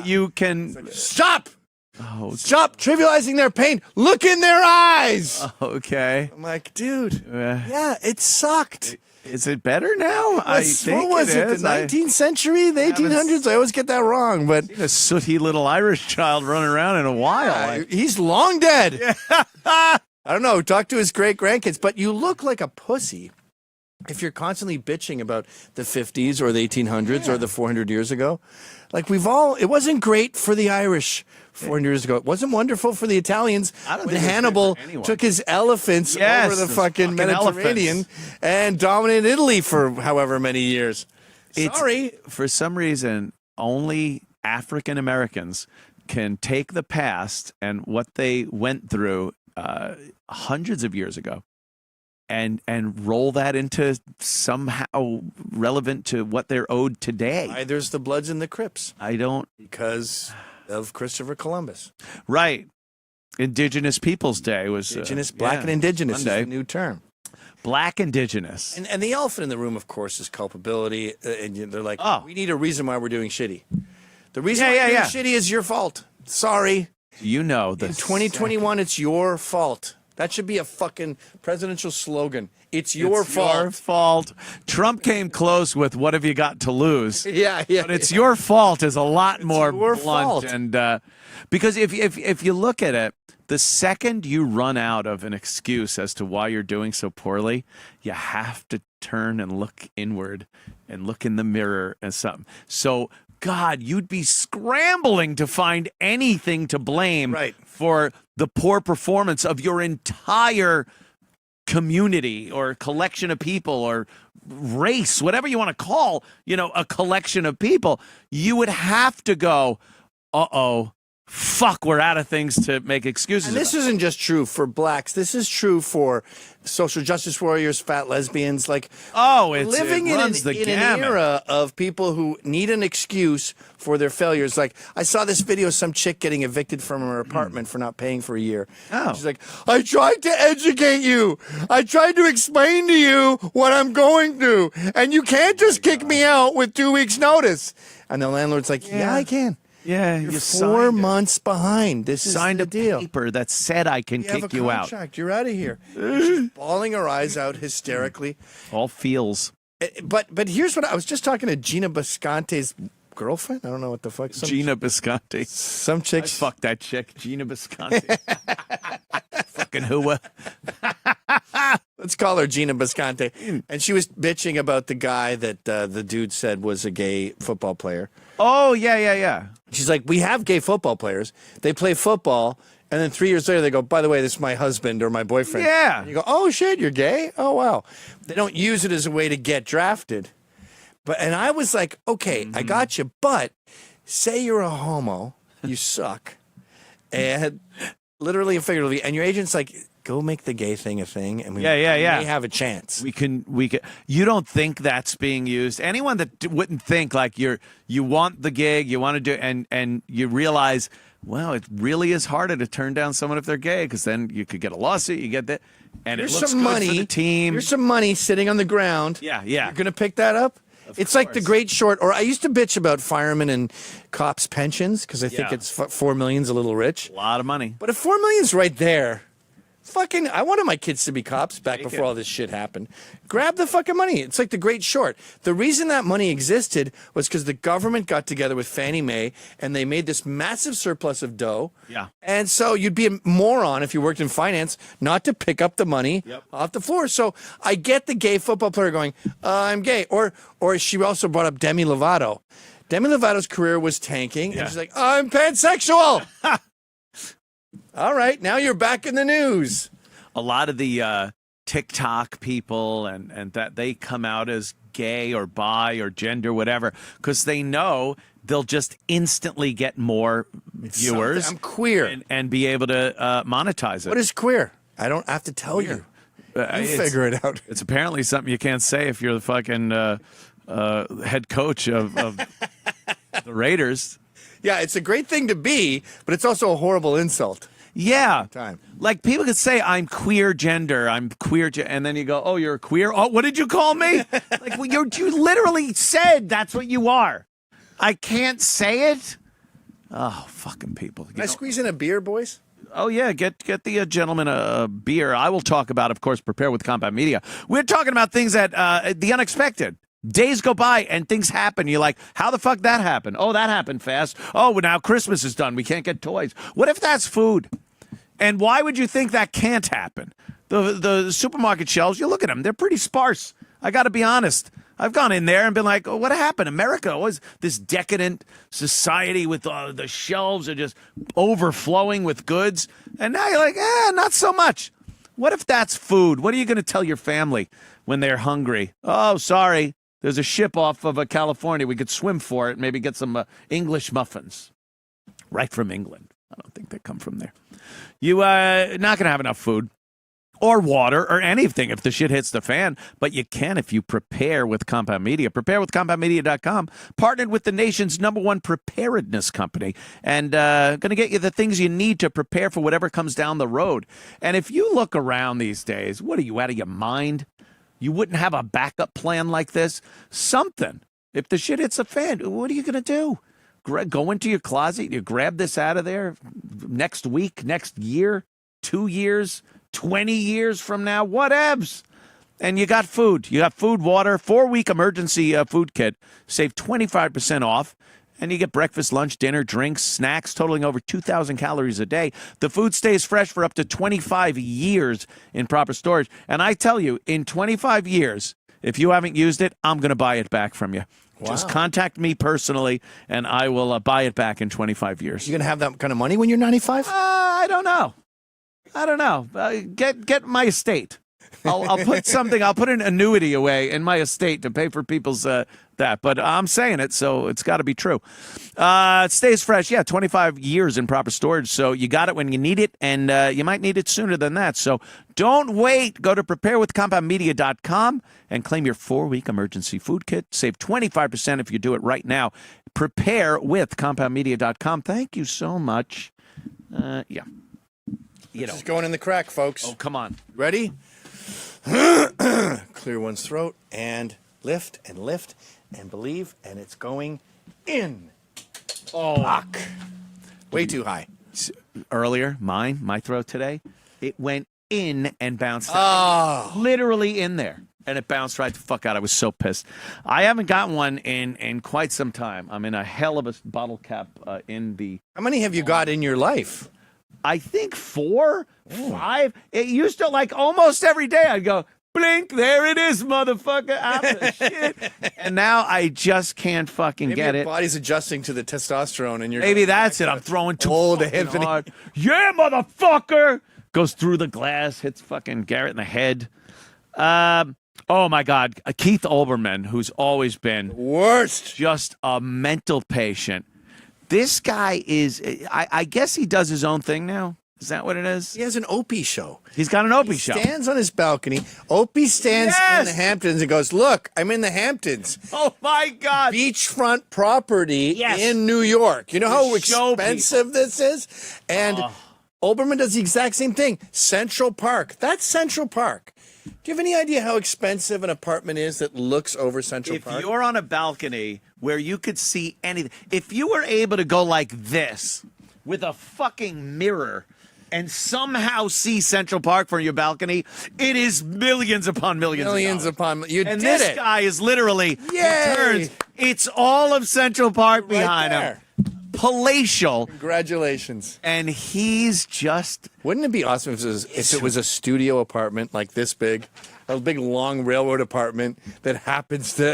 you can stop. Oh, stop trivializing their pain. Look in their eyes. Okay. I'm like, dude, yeah, it sucked. Is it better now? What was it? The 19th century? The 1800s? I always get that wrong. But a sooty little Irish child running around in a while. He's long dead. I don't know. Talk to his great-grandkids. But you look like a pussy if you're constantly bitching about the 50s or the 1800s or the 400 years ago. Like it wasn't great for the Irish 400 years ago. It wasn't wonderful for the Italians when Hannibal took his elephants over the fucking Mediterranean and dominated Italy for however many years. Sorry. For some reason, only African Americans can take the past and what they went through hundreds of years ago and roll that into somehow relevant to what they're owed today. There's the Bloods and the Crips. Because of Christopher Columbus. Right. Indigenous Peoples Day was... Black and Indigenous Monday. Is the new term. Black Indigenous. And the elephant in the room, of course, is culpability. And they're like, we need a reason why we're doing shitty. The reason why we're doing shitty is your fault. Sorry. You know this. In 2021, it's your fault. That should be a fucking presidential slogan. It's your fault. Your fault. Trump came close with "What have you got to lose?" Yeah. But it's your fault is a lot more blunt. Fault. And because if you look at it, the second you run out of an excuse as to why you're doing so poorly, you have to turn and look inward and look in the mirror and something. So, God, you'd be scrambling to find anything to blame for the poor performance of your entire community or collection of people or race, whatever you want to call, a collection of people. You would have to go, fuck, we're out of things to make excuses And this isn't just true for blacks. This is true for social justice warriors, fat lesbians. Like, living in an era of people who need an excuse for their failures. Like, I saw this video of some chick getting evicted from her apartment for not paying for a year. She's like, I tried to educate you. I tried to explain to you what I'm going through. And you can't just kick me out with 2 weeks' notice. And the landlord's like, yeah I can. Yeah, you're 4 months behind. This is signed the deal. A paper that said I can kick you out. You're out of here. She's bawling her eyes out hysterically. All feels. But here's what I was just talking to Gina Bisconte's girlfriend. I don't know what the fuck. Gina Bisconte. Some chick. Fuck that chick, Gina Bisconte. Fucking hooah. Let's call her Gina Bisconte. And she was bitching about the guy that the dude said was a gay football player. Oh, yeah. She's like, we have gay football players. They play football, and then 3 years later they go, by the way, this is my husband or my boyfriend. Yeah. And you go, oh, shit, you're gay? Oh, wow. They don't use it as a way to get drafted. And I was like, okay, I got you. But say you're a homo, you suck, and literally and figuratively, and your agent's like, go make the gay thing a thing, and we may have a chance. We can. You don't think that's being used? Anyone that wouldn't think like you want the gig, you want to do, and you realize, well, it really is harder to turn down someone if they're gay, because then you could get a lawsuit, you get that, and it looks good for the team. Here's some money sitting on the ground. Yeah. You're gonna pick that up. It's like The Great Short, or I used to bitch about firemen and cops' pensions because I think it's $4 million's a little rich. A lot of money. But if $4 million's right there, fucking, I wanted my kids to be cops back before all this shit happened. Grab the fucking money. It's like The Great Short. The reason that money existed was because the government got together with Fannie Mae and they made this massive surplus of dough. Yeah. And so you'd be a moron if you worked in finance not to pick up the money off the floor. So I get the gay football player going, I'm gay. Or she also brought up Demi Lovato. Demi Lovato's career was tanking. And she's like, I'm pansexual. All right, now you're back in the news. A lot of the TikTok people and that they come out as gay or bi or gender, whatever, because they know they'll just instantly get more viewers. I'm queer. And be able to monetize it. What is queer? I don't have to tell you. You figure it out. It's apparently something you can't say if you're the fucking head coach of the Raiders. Yeah, it's a great thing to be, but it's also a horrible insult. Yeah. Time. Like people could say, I'm queer gender, and then you go, oh, you're queer? Oh, what did you call me? Like, well, you literally said that's what you are. I can't say it. Oh, fucking people. Can I squeeze in a beer, boys? Oh, yeah. Get the gentleman a beer. I will talk about, of course, Prepare with Compound Media. We're talking about things that the unexpected. Days go by and things happen. You're like, how the fuck that happened? Oh, that happened fast. Oh, well, now Christmas is done. We can't get toys. What if that's food? And why would you think that can't happen? The supermarket shelves, you look at them. They're pretty sparse. I got to be honest. I've gone in there and been like, oh, what happened? America was this decadent society with the shelves are just overflowing with goods. And now you're like, not so much. What if that's food? What are you going to tell your family when they're hungry? Oh, sorry. There's a ship off of California. We could swim for it, maybe get some English muffins right from England. I don't think they come from there. You not going to have enough food. Or water, or anything if the shit hits the fan. But you can if you prepare with Compound Media. PrepareWithCompoundMedia.com. Partnered with the nation's #1 preparedness company. And going to get you the things you need to prepare for whatever comes down the road. And if you look around these days, what are you, out of your mind? You wouldn't have a backup plan like this? Something. If the shit hits the fan, what are you going to do? Go into your closet, you grab this out of there next week, next year, 2 years, 20 years from now, whatevs. And you got food. You got food, water, 4-week emergency food kit. Save 25% off. And you get breakfast, lunch, dinner, drinks, snacks totaling over 2,000 calories a day. The food stays fresh for up to 25 years in proper storage. And I tell you, in 25 years, if you haven't used it, I'm going to buy it back from you. Wow. Just contact me personally, and I will buy it back in 25 years. You going to have that kind of money when you're 95? I don't know. Get my estate. I'll put something. I'll put an annuity away in my estate to pay for people's that. But I'm saying it, so it's got to be true. It stays fresh. Yeah, 25 years in proper storage. So you got it when you need it, and you might need it sooner than that. So don't wait. Go to preparewithcompoundmedia.com and claim your 4-week emergency food kit. Save 25% if you do it right now. Preparewithcompoundmedia.com. Thank you so much. Yeah. Just going in the crack, folks. Oh, come on. Ready? Clear one's throat and lift and believe, and it's going in. Oh. Fuck. Way too high. Earlier, my throat today, it went in and bounced out. Literally in there. And it bounced right the fuck out. I was so pissed. I haven't gotten one in quite some time. I'm in a hell of a bottle cap in the... How many have you got in your life? I think 4, 5. It used to, like, almost every day I'd go, blink, there it is, motherfucker. I'm the shit. And now I just can't fucking get your it. Body's adjusting to the testosterone, and you're maybe that's it. I'm throwing too hard. Yeah, motherfucker. Goes through the glass, hits fucking Garrett in the head. Oh my God, Keith Olbermann, who's always been worst, just a mental patient. This guy is, I guess he does his own thing now. Is that what it is? He has an Opie show. He's got an Opie show. He stands on his balcony. Opie stands in the Hamptons and goes, look, I'm in the Hamptons. Oh, my God. Beachfront property in New York. You know how expensive this is? And Olbermann does the exact same thing. Central Park. That's Central Park. Do you have any idea how expensive an apartment is that looks over Central Park? If you're on a balcony where you could see anything, if you were able to go like this with a fucking mirror and somehow see Central Park from your balcony, it is millions upon millions. Millions upon you and did this guy is literally turns. It's all of Central Park behind him. Palatial. Congratulations. And he's just... Wouldn't it be awesome if it was a studio apartment like this big? A big long railroad apartment that happens to